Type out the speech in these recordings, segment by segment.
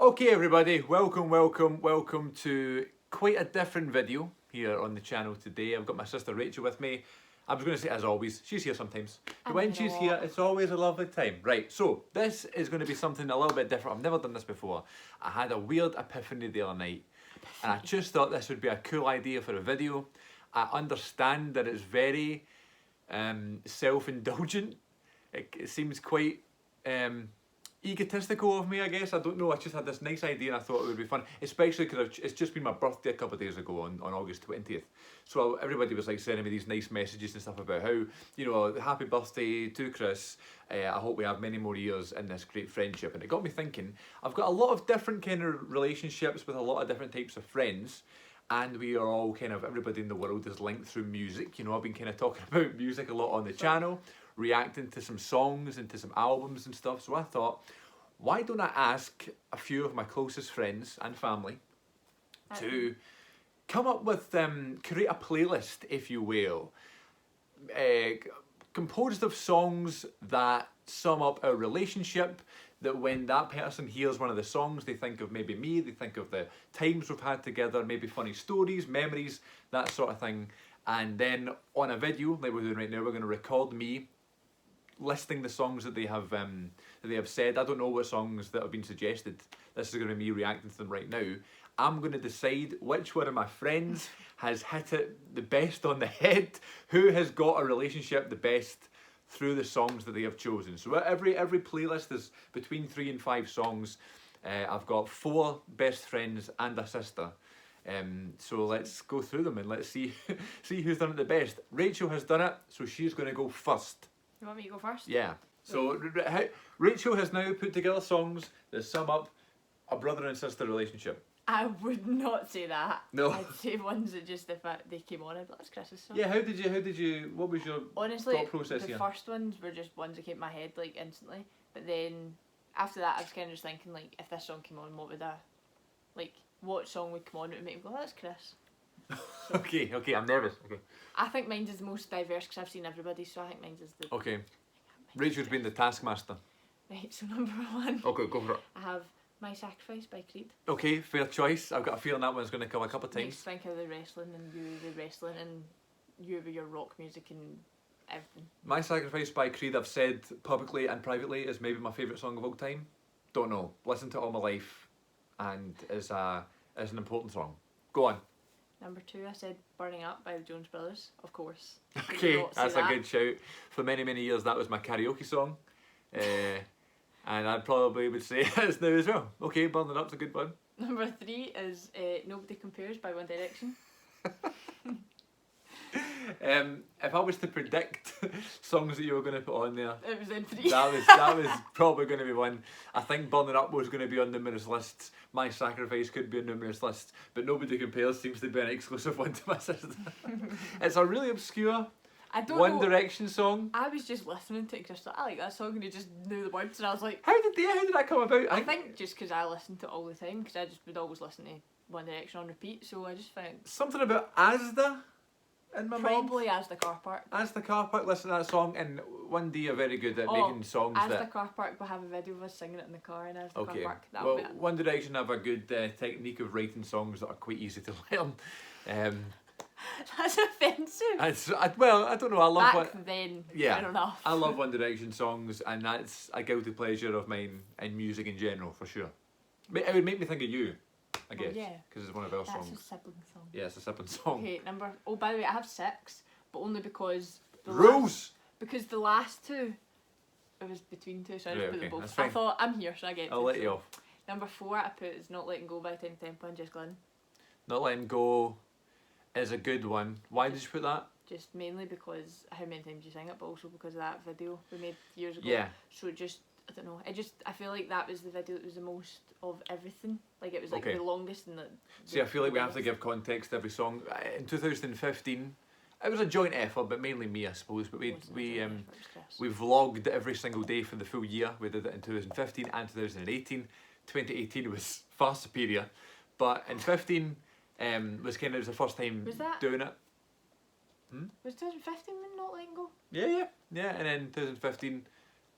Okay everybody, welcome to quite a different video here on the channel today. I've got my sister Rachel with me. I was going to say as always, she's here sometimes. But when she's here, it's always a lovely time. Right, so this is going to be something a little bit different. I've never done this before. I had a weird epiphany the other night. And I just thought this would be a cool idea for a video. I understand that it's very self-indulgent. It seems quite egotistical of me, I guess. I don't know, I just had this nice idea and I thought it would be fun, especially because it's just been my birthday a couple of days ago on August 20th. So everybody was like sending me these nice messages and stuff about how, you know, happy birthday to Chris, I hope we have many more years in this great friendship. And it got me thinking, I've got a lot of different kind of relationships with a lot of different types of friends. And we are all kind of, everybody in the world is linked through music. You know, I've been kind of talking about music a lot on the channel, reacting to some songs and to some albums and stuff. So I thought, why don't I ask a few of my closest friends and family to come up with, create a playlist, if you will, composed of songs that sum up our relationship, that when that person hears one of the songs, they think of maybe me, they think of the times we've had together, maybe funny stories, memories, that sort of thing. And then on a video, like we're doing right now, we're going to record me listing the songs that they have said. I don't know what songs that have been suggested. This is going to be me reacting to them right now. I'm going to decide which one of my friends has hit it the best on the head, who has got a relationship the best through the songs that they have chosen. So every playlist is between 3 and 5 songs. I've got 4 best friends and a sister. So let's go through them and let's see who's done it the best. Rachel has done it, so she's going to go first. You want me to go first? Yeah. So Rachel has now put together songs that sum up a brother and sister relationship. I would not say that. No. I'd say ones that just, if they came on, I'd be like, that's Chris's song. Yeah, how did you, what was your Honestly, thought process the here? first ones were just ones that came to my head, like, instantly. But then, after that, I was kind of just thinking, like, if this song came on, what song would come on that would make me go, oh, that's Chris. So, Okay, I'm nervous. Okay. I think mine's is the most diverse because I've seen everybody, so I think mine's is the... Okay. Rachel's been the taskmaster. Right, so number 1. Okay, go for it. I have My Sacrifice by Creed. Okay, fair choice. I've got a feeling that one's going to come a couple of times. Makes me think of the wrestling and you the wrestling and you with your rock music and everything. My Sacrifice by Creed, I've said publicly and privately, is maybe my favourite song of all time. Don't know. Listened to it all my life and is an important song. Go on. Number 2, I said Burning Up by the Jonas Brothers, of course. Okay, that's a good shout. For many, many years that was my karaoke song. And I probably would say it's now as well. Okay, Burning Up's a good one. Number 3 is Nobody Compares by One Direction. If I was to predict songs that you were going to put on there, It was in 3. that was probably going to be one. I think Burning Up was going to be on numerous lists. My Sacrifice could be on numerous lists, but Nobody Compares seems to be an exclusive one to my sister. It's a really obscure I don't One know. Direction song. I was just listening to it because I thought, I like that song, and he just knew the words, and I was like, How did that come about? I think just because I listened to it all the time, because I just would always listen to One Direction on repeat, so I just found something about Asda in my mind. probably As the Car Park. As the Car Park, listen to that song, and one day you're very good at making songs As that... the Car Park, we'll have a video of us singing it in the car, and As the Okay, Car Park, that'll well, be it. One Direction have a good technique of writing songs that are quite easy to learn. That's offensive. Well, I don't know, I love Back then, Yeah, fair enough. I love One Direction songs, and that's a guilty pleasure of mine in music in general, for sure. It would make me think of you, I guess, yeah. because it's one of our That's songs. a sibling song. Yeah, it's a sibling song. Okay, oh, by the way, I have 6, but only because Rules! because the last 2, it was between 2, so I just Right, put okay, them that's both. I fine. thought, I'm here, so I get I'll to, let so. you off. Number 4, I put is Not Letting Go by Tiny Temple and Just Glenn. Not Letting Go is a good one. Why did you put that? Just mainly because how many times you sing it, but also because of that video we made years ago. Yeah. So just, I don't know, I feel like that was the video that was the most of everything. Like it was like Okay. the longest and the... See, I feel like we have to give context to every song. In 2015, it was a joint effort, but mainly me, I suppose. But we vlogged every single day for the full year. We did it in 2015 and 2018. 2018 was far superior, but in 15 was the first time Was that- doing it. Was 2015 when Not Letting Go? Yeah. And then 2015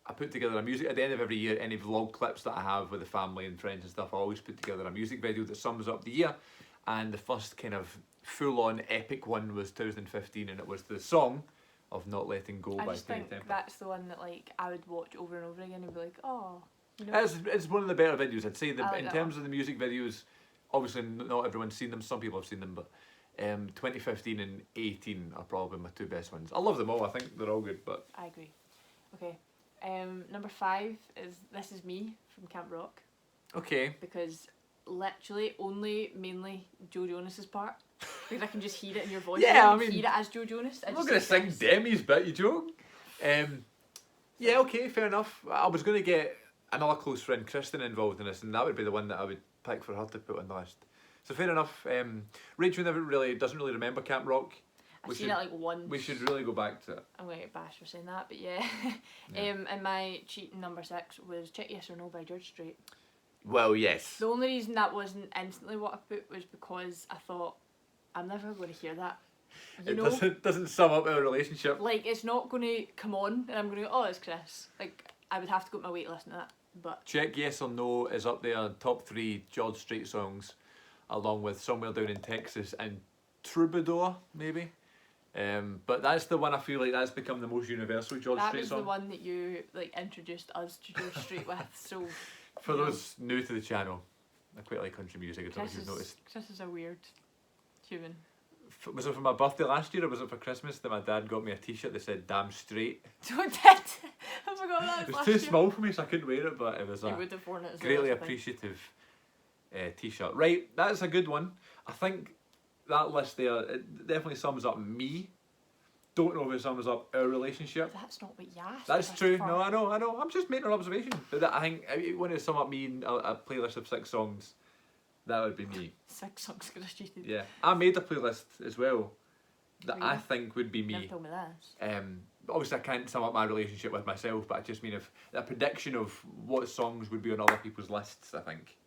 I put together a music at the end of every year. Any vlog clips that I have with the family and friends and stuff, I always put together a music video that sums up the year. And the first kind of full-on epic one was 2015, and it was the song of Not Letting Go I by just Tiny think Temper. that's the one that like I would watch over and over again and be like, oh, you know. It's one of the better videos, I'd say. I like In that terms of the music videos, obviously not everyone's seen them. Some people have seen them, but 2015 and 18 are probably my two best ones. I love them all. I think they're all good. But I agree. Okay. Number 5 is This Is Me from Camp Rock, okay, because literally only mainly Joe Jonas's part, because I can just hear it in your voice. Yeah, I I mean, hear it as Joe Jonas. I'm not gonna sing Demi's bit. You joke? Yeah, okay, fair enough. I was gonna get another close friend, Kristen, involved in this, and that would be the one that I would pick for her to put on the list. So fair enough. Rachel doesn't really remember Camp Rock. I've seen it like once. We should really go back to it. I'm gonna get bashed for saying that, but yeah. And my cheating number 6 was Check Yes or No by George Strait. Well, yes. The only reason that wasn't instantly what I put was because I thought I'm never going to hear that. You know, doesn't sum up our relationship. like it's not going to come on, and I'm going to go, oh, it's Chris. Like I would have to go to my wait list to that. But Check Yes or No is up there, top 3 George Strait songs, along with Somewhere Down in Texas and Troubadour, maybe. But that's the one I feel like that's become the most universal George that Strait was song. the one that you like introduced us to George Strait with. So For those new to the channel, I quite like country music. I don't know if you've noticed. Chris is a weird human. Was it for my birthday last year or was it for Christmas that my dad got me a t-shirt that said "Damn Straight"? So I did. I forgot that. It was last too year. small for me, so I couldn't wear it. But it was You a would have worn it as greatly well, I think. appreciative t-shirt. Right, that's a good one. I think that list there, it definitely sums up me. Don't know if it sums up our relationship. That's not what you asked. That's true. Christopher. No, I know. I'm just making an observation. But I think if you want to sum up me in a playlist of 6 songs, that would be me. 6 songs Chris cheated. Yeah, I made a playlist as well that Oh, I yeah? think would be Never me. told me this. Obviously, I can't sum up my relationship with myself, but I just mean if a prediction of what songs would be on other people's lists. I think.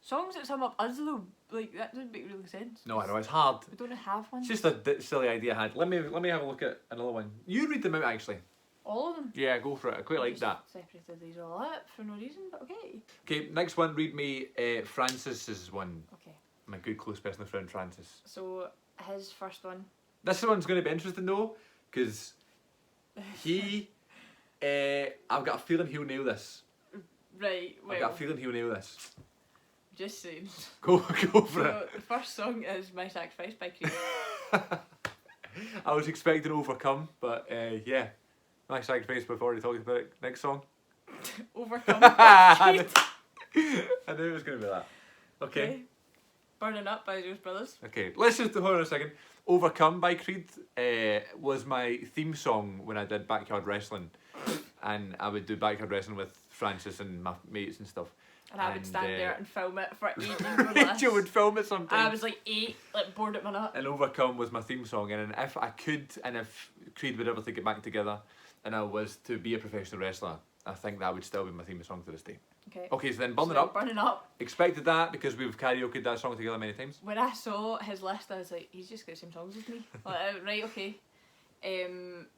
Songs that sum up us though, like that doesn't make really sense. No, I know it's hard. We don't have one. It's just a silly idea I had. Let me have a look at another one. You read them out actually. All of them. Yeah, go for it. I quite like Just that. Separated these all out for no reason, but okay. Okay, next one. Read me Francis's one. Okay. My good close personal friend Francis. So his first one. This one's going to be interesting though, because he, I've got a feeling he'll nail this. Right. I've Well, got a feeling he'll nail this. just saying. Go for So the first song is "My Sacrifice" by Creed. it. I was expecting Overcome, but yeah. My Sacrifice, we've already talked about it. Next song. Overcome. by I Creed. knew it was going to be that. Okay. Burning Up by Jonas Brothers. Okay, let's just hold on a second. Overcome by Creed was my theme song when I did backyard wrestling. And I would do backyard wrestling with Francis and my mates and stuff. And I would stand there and film it for ages. Rachel would film it sometimes. I was like 8, like bored at my nut. And Overcome was my theme song. And if I could, and if Creed would ever to get back together, and I was to be a professional wrestler, I think that would still be my theme song to this day. Okay. Okay, so then Burning So Up. Burning Up. Expected that because we've karaoke'd that song together many times. When I saw his list, I was like, he's just got the same songs as me. Like, right, okay.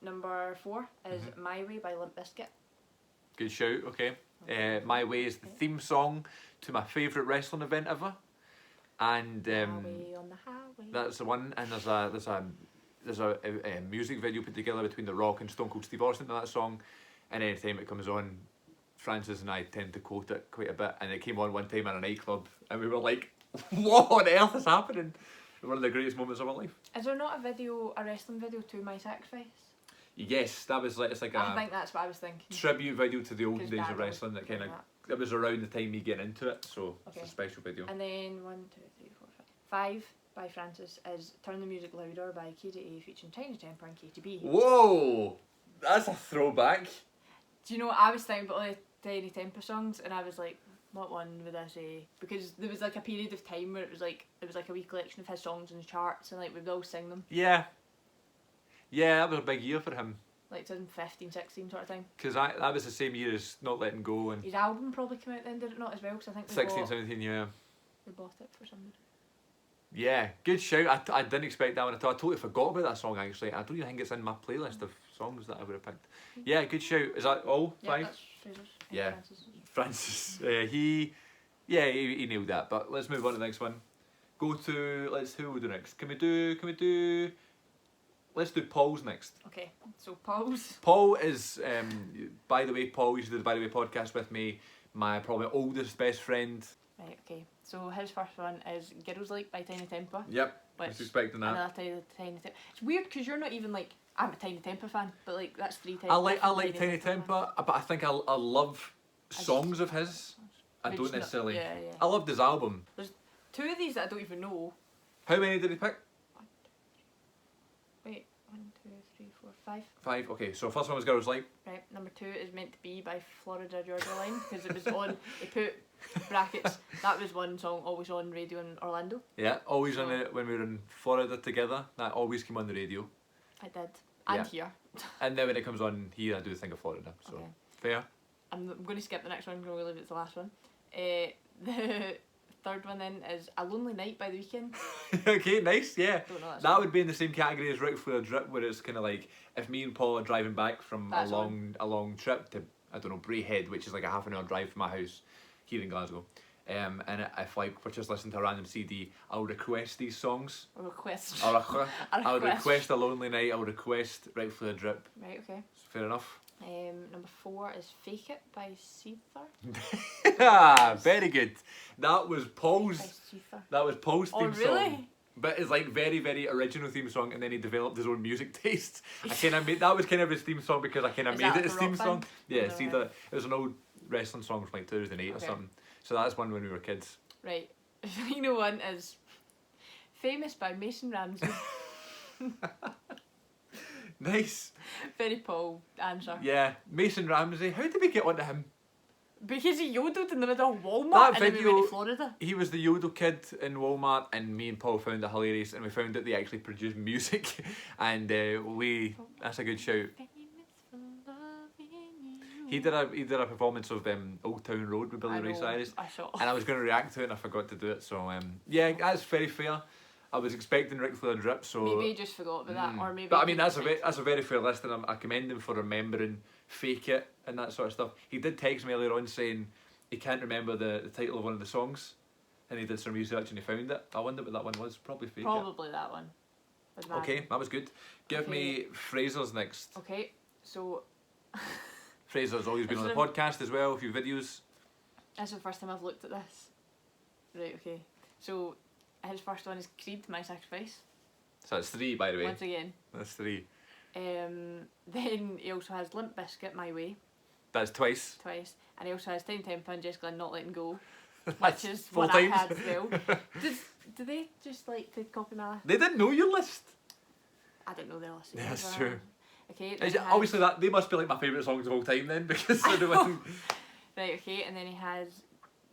Number 4 is My Way by Limp Bizkit. Good shout, okay. My Way is the theme song to my favourite wrestling event ever. And My Way on the Highway. that's the one, and there's a music video put together between The Rock and Stone Cold Steve Austin to that song, and any time it comes on, Francis and I tend to quote it quite a bit, and it came on one time at a nightclub, and we were like, what on earth is happening? One of the greatest moments of our life. Is there not a wrestling video to My Sacrifice? Yes, that was like, it's like I a think that's what I was thinking. tribute video to the olden 'Cause days Dad of always wrestling that did kind of, that. it was around the time me getting into it, so Okay. it's a special video. And then 1, 2, 3, 4, 5. 5 by Francis is Turn the Music Louder by KDA featuring Tiny Temper and KTB. Whoa! That's a throwback. Do you know what I was thinking about all the Tiny Temper songs, and I was like, what one would I say? Because there was like a period of time where it was like a wee collection of his songs in the charts, and like we'd all sing them, Yeah. Yeah, that was a big year for him. like 2015, 16 sort of time. Because that was the same year as Not Letting Go and His album probably came out then, did it not, as well? Because I think we 16, bought, 17, yeah. we bought it for somebody. Yeah, good shout. I didn't expect that one at all. I totally forgot about that song actually. I don't even think it's in my playlist of songs that I would have picked. Yeah, good shout. Is that all? Yeah, 5? that's Fraser's. Yeah. Francis. Francis. He nailed that. But let's move on to the next one. Who will we do next? Can we do? Let's do Paul's next. Okay, so Paul's. Paul is, by the way, Paul used to do the By the Way podcast with me. My probably oldest best friend. Right, okay. So his first one is Girls Like by Tiny Temper. Yep. I Which was expecting that. another Tiny Temper. It's weird because you're not even like, I'm a Tiny Temper fan, but like that's 3 times. I like Tiny Temper, but I think I love songs of his. I don't necessarily. Yeah. I loved his album. There's 2 of these that I don't even know. How many did he pick? Wait, 1, 2, 3, 4, 5. 5. Okay, so first one was Girls Like. Right, number 2 is Meant to Be by Florida Georgia Line because it was on. They put brackets. That was one song always on radio in Orlando. Yeah, always on it when we were in Florida together. That always came on the radio. I did, and here. And then when it comes on here, I do think of Florida. So Okay. fair. I'm going to skip the next one. I'm going to leave it to the last one. The third one then is A Lonely Night by The Weeknd. Okay, nice. Yeah. Don't know That would be in the same category as Ric Flair Drip, where it's kind of like if me and Paul are driving back from That's a long trip to, I don't know, Braehead, which is like a half an hour drive from my house here in Glasgow. And if like we're just listening to a random CD, I'll request these songs. A request. I'll request A Lonely Night. I'll request Ric Flair Drip. Right, okay. Fair enough. Number 4 is Fake It by Seether. Very good. That was Paul's. By Seether. That was Paul's theme Oh, really? song. But it's like very, very original theme song, and then he developed his own music taste. I kind of made that was kind of his theme song because I kind of Is made that it his the theme rock song. band? Yeah, No, see right. that it was an old wrestling song from like 2008 or Okay. something. So that's one when we were kids. Right. Final one is Famous by Mason Ramsey. Nice. Very Paul answer. Yeah, Mason Ramsey. How did we get onto him? Because he yodeled in the middle of Walmart That and then we video- went to Florida. He was the Yodel kid in Walmart, and me and Paul found it hilarious, and we found that they actually produced music, and that's a good shout. He did a performance of Old Town Road with Billy Ray Cyrus, I saw. and I was going to react to it and I forgot to do it. So yeah, that's very fair. I was expecting Ric Flair Drip, so Maybe he just forgot about that, or maybe. But I he mean, didn't that's a very fair list, and I commend him for remembering Fake It and that sort of stuff. He did text me earlier on saying he can't remember the title of one of the songs, and he did some research and he found it. I wonder what that one was. Probably Fake Probably that one. It. Okay, that was good. Give me Fraser's next. Okay, so Fraser's always been on the Is podcast as well, a few videos. that's the first time I've looked at this. Right, okay. So his first one is Creed, My Sacrifice. So that's 3, by the way. Once again. That's 3. Then he also has Limp Bizkit, My Way, That's twice. twice. And he also has Tiny Temper and Jessica Not Letting Go, That's which is 4 one I times. had as well. Do they just like to copy my list? They didn't know your list. I don't know their list. Yeah, that's but- true. Okay. then Is he it, has- obviously that they must be like my favourite songs of all time then, because they're the one. Right, okay, and then he has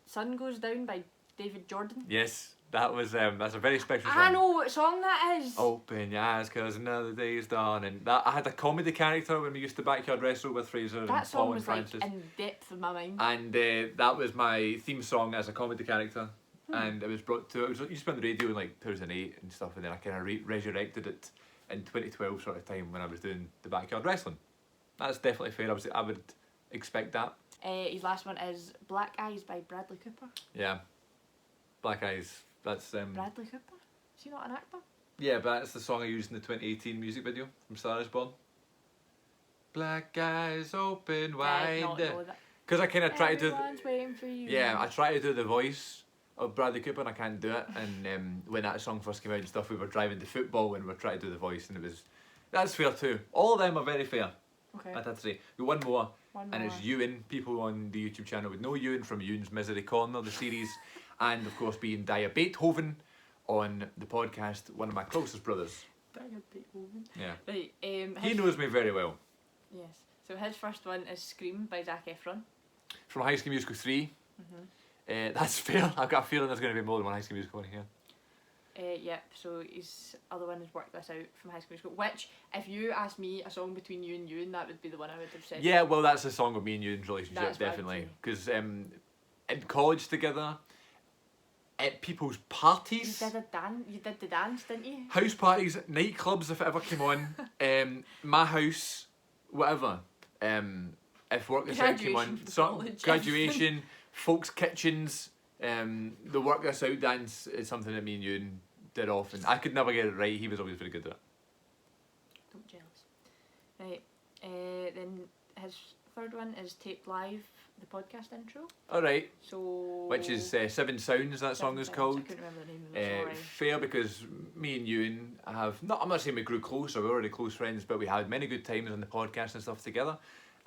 Sun Goes Down by David Jordan. Yes, that was that's a very special song. I know what song that is. Open your eyes, cause another day's done. And that I had a comedy character when we used to backyard wrestle with Fraser that and song Paul and was Francis. like in depth of my mind. And that was my theme song as a comedy character. And it was brought to, it used to be on the radio in like 2008 and stuff, and then I kind of resurrected it in 2012 sort of time when I was doing the backyard wrestling. That's definitely fair. I would expect that. His last one is Black Eyes by Bradley Cooper. Yeah. Black Eyes. That's Bradley Cooper? Is he not an actor? yeah, but that's the song I used in the 2018 music video from Star Is Born. Black eyes open wide. Not know that. Because I kind of try to do. Everyone's waiting for you. Yeah, I try to do the voice of Bradley Cooper and I can't do it. And when that song first came out and stuff, we were driving to football and we were trying to do the voice, and that's fair too. All of them are very fair. Okay. I'd have to say. Got one more, One and more. it's Ewan. People on the YouTube channel would know Ewan from Ewan's Misery Corner, the series, and of course being Dia Beethoven on the podcast, one of my closest brothers. Beethoven. Yeah. Right. He knows me very well. Yes. So his first one is Scream by Zac Efron. From High School Musical 3. That's fair. I've got a feeling there's going to be more than one High School Musical in here. Yep, so his other one has worked this out from High School Musical, which, if you asked me a song between you and Ewan, that would be the one I would have said. Yeah, well, that's a song of me and Ewan's relationship, That's what I'd definitely. say. Because in college together, at people's You parties, did you did the dance, didn't you? house parties, nightclubs if it ever came on, my house, whatever. If work this out came on, graduation, folks' kitchens, the work this out dance is something that me and Ewan did often. I could never get it right. He was always very good at it. Don't jealous. Right. Then his third one is Taped Live, the podcast intro. Alright. So. Which is Seven Sounds, that song is called. I couldn't remember the name of it, sorry. Fair, because me and Ewan have, I'm not saying we grew closer, we were already close friends, but we had many good times on the podcast and stuff together.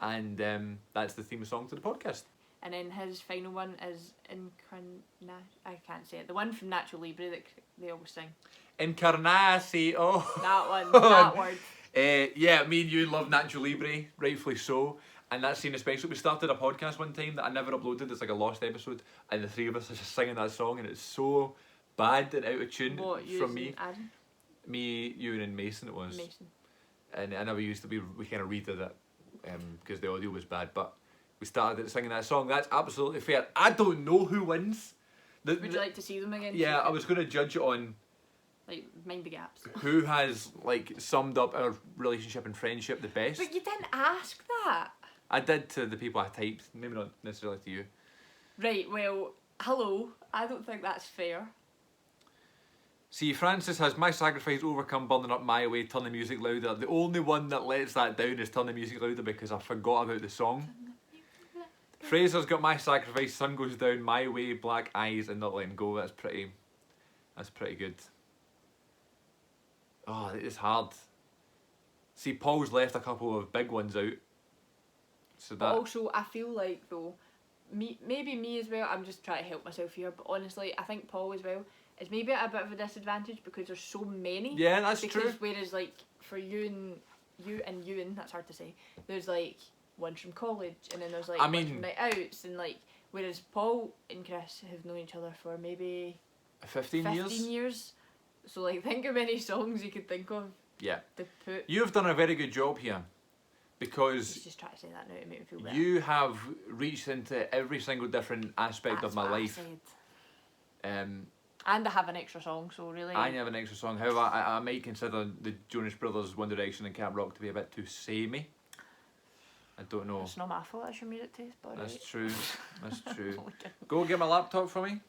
And that's the theme song to the podcast. And then his final one is I can't say it. The one from Nacho Libre that they always sing. Encarnacio. That one, that word. Yeah, me and you love Nacho Libre, rightfully so. And that scene especially, we started a podcast one time that I never uploaded, it's like a lost episode, and the three of us are just singing that song, and it's so bad and out of tune from me. Adam? Me, you and Mason it was. Mason. And I never used to be, we kind of redid it, because the audio was bad, but we started singing that song. That's absolutely fair. I don't know who wins. Would you like to see them again? Yeah, I was going to judge it on like mind the gaps. Who has like summed up our relationship and friendship the best? But you didn't ask that. I did to the people I typed, maybe not necessarily to you. Right, well, hello. I don't think that's fair. See, Francis has My Sacrifice, Overcome, Burning Up My Way, Turn the Music Louder. The only one that lets that down is Turn the Music Louder because I forgot about the song. Fraser's got My Sacrifice, Sun Goes Down, My Way, Black Eyes, and Not Letting Go. That's pretty good. Oh, it's hard. See, Paul's left a couple of big ones out. So that. But also, I feel like though, maybe me as well. I'm just trying to help myself here, but honestly, I think Paul as well is maybe at a bit of a disadvantage because there's so many. Yeah, that's because true. Whereas like for you and Ewan, that's hard to say. There's like ones from college, and then there's like ones from night outs, and like whereas Paul and Chris have known each other for maybe 15 years. So like, think how many songs you could think of. Yeah. To put. You've done a very good job here, because He's just trying to say that now to make me feel better. you have reached into every single different aspect of my life. And I have an extra song, so really. I have an extra song. However, I might consider the Jonas Brothers, One Direction, and Camp Rock to be a bit too samey. I don't know. It's not my fault. That's your music taste, but That's right. true. That's true. Go get my laptop for me.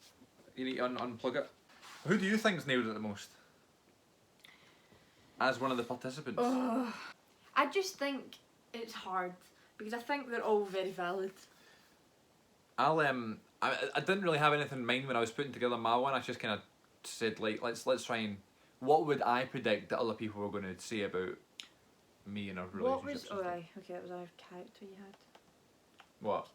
You need to unplug it. Who do you think's nailed it the most? As one of the participants. I just think it's hard because I think they're all very valid. I didn't really have anything in mind when I was putting together my one. I just kind of said like, let's try and what would I predict that other people were going to say about me and our relationships. What was? Oh, okay, that was our character you had. What?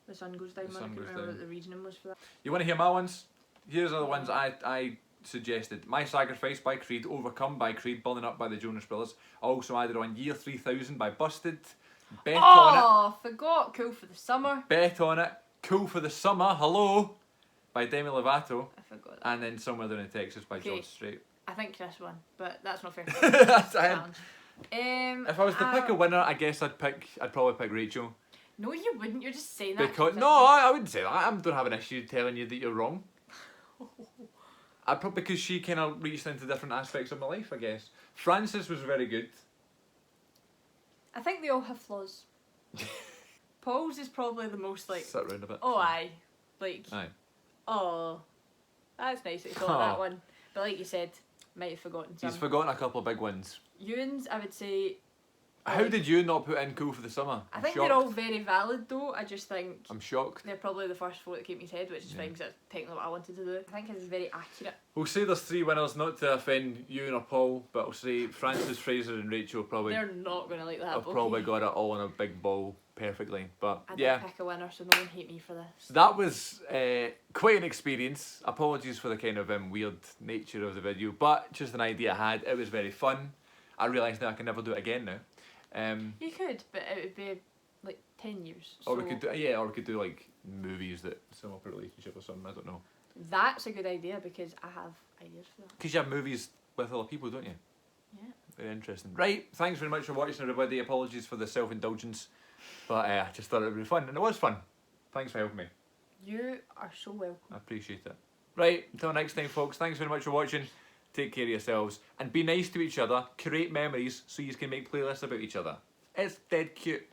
The Sun Goes Down. The I Sun couldn't Goes remember Down. what the reasoning was for that. You want to hear my ones? Here's other ones I suggested. My Sacrifice by Creed, Overcome by Creed, Burning Up by the Jonas Brothers. I also added on Year 3000 by Busted. Bet on It. Oh, forgot. Cool for the Summer. Bet on It. Cool for the Summer. Hello. By Demi Lovato. I forgot that. And then Somewhere Down in Texas by George Strait. I think Chris won, but that's not fair. That's it. Challenge. If I was to pick a winner, I guess I'd probably pick Rachel. No, you wouldn't. You're just saying that. Because no, I wouldn't say that. I don't have an issue telling you that you're wrong. Because she kind of reached into different aspects of my life, I guess. Francis was very good. I think they all have flaws. Paul's is probably the most like. Sit round a bit. Oh, aye. Like. Aye. Oh, that's nice that you thought of that one. But like you said, might have forgotten some. He's forgotten a couple of big ones. Ewan's, I would say. How did you not put in Cool for the Summer? I think shocked. they're all very valid though. I just think I'm shocked. they're probably the first four that came to his head, which is fine because that's technically what I wanted to do. I think it's very accurate. We'll say there's 3 winners, not to offend Ewan or Paul, but I'll say Francis, Fraser and Rachel probably They're not going to like that. have probably got it all in a big ball perfectly. But I yeah. didn't pick a winner, so no one hate me for this. So that was quite an experience. Apologies for the kind of weird nature of the video, but just an idea I had. It was very fun. I realise now I can never do it again now. You could, but it would be like 10 years. Or so we could do like movies that sum up a relationship or something. I don't know. that's a good idea because I have ideas for that. Because you have movies with other people, don't you? Yeah. Very interesting. Right, thanks very much for watching, everybody. Apologies for the self-indulgence, but I just thought it would be fun, and it was fun. Thanks for helping me. You are so welcome. I appreciate it. Right, until next time, folks. Thanks very much for watching. Take care of yourselves and be nice to each other. Create memories so you can make playlists about each other. It's dead cute.